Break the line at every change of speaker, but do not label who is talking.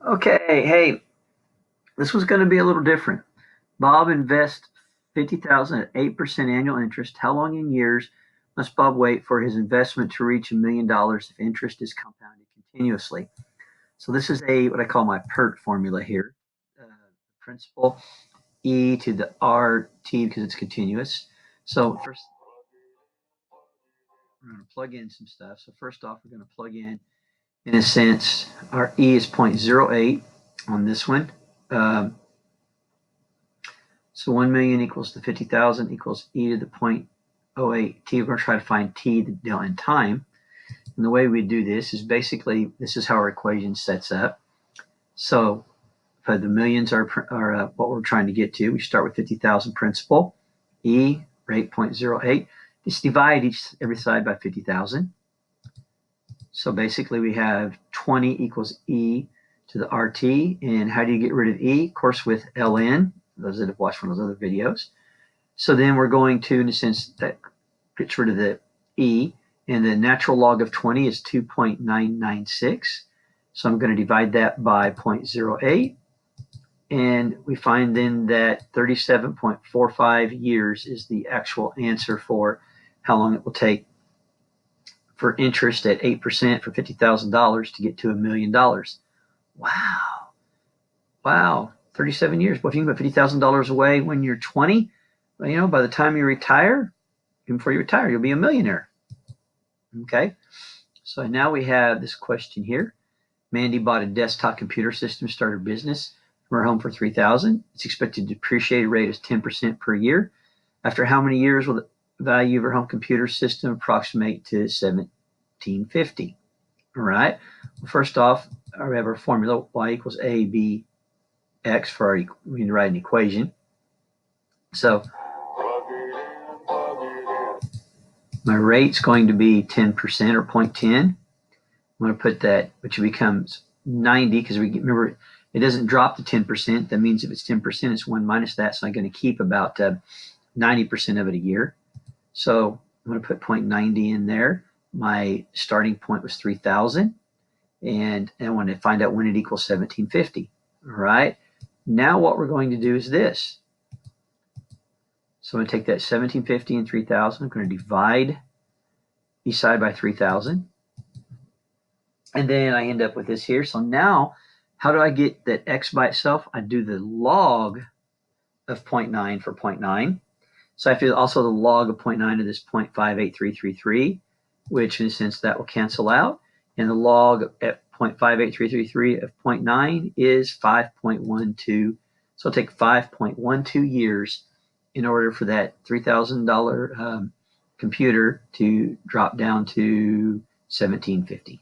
Okay, hey, this was going to be a little different. Bob invests 50,000 at 8% annual interest. How long in years must Bob wait for his investment to reach $1,000,000 if interest is compounded continuously? So this is what I call my PERT formula here. Principal e to the RT because it's continuous. So first we're going to plug in some stuff. So first off, we're going to plug in a sense, our e is 0.08 on this one. So 1 million equals to 50,000 equals e to the 0.08 t. We're going to try to find t in time. And the way we do this is basically, this is how our equation sets up. So the millions are what we're trying to get to. We start with 50,000 principal, e, rate 0.08. Just divide every side by 50,000. So basically we have 20 equals e to the RT. And how do you get rid of e? Of course, with ln. Those that have watched one of those other videos. So then we're going to, in a sense, that gets rid of the e, and the natural log of 20 is 2.996. So I'm going to divide that by 0.08, and we find then that 37.45 years is the actual answer for how long it will take for interest at 8% for $50,000 to get to $1,000,000. Wow. Wow. 37 years. Well, if you can put $50,000 away when you're 20, well, by the time you retire, even before you retire, you'll be a millionaire. Okay. So now we have this question here. Mandy bought a desktop computer system, started a business from her home for $3,000. It's expected to depreciate rate is 10% per year. After how many years will the value of her home computer system approximate to $1,750? All right. Well, first off, we have our formula, y equals a, b, x for we need to write an equation. So my rate's going to be 10% or 0.10. I'm going to put that, which becomes 90 because remember it doesn't drop to 10%. That means if it's 10%, it's 1 minus that. So I'm going to keep about 90% of it a year. So I'm going to put 0.90 in there. My starting point was 3,000, and I want to find out when it equals 1,750. All right. Now what we're going to do is this. So I'm going to take that 1,750 and 3,000. I'm going to divide each side by 3,000. And then I end up with this here. So now, how do I get that x by itself? I do the log of 0.9 for 0.9. So I have to also the log of 0.9 of this 0.58333, which in a sense that will cancel out. And the log at 0.58333 of 0.9 is 5.12. So it'll take 5.12 years in order for that $3,000 computer to drop down to $1,750.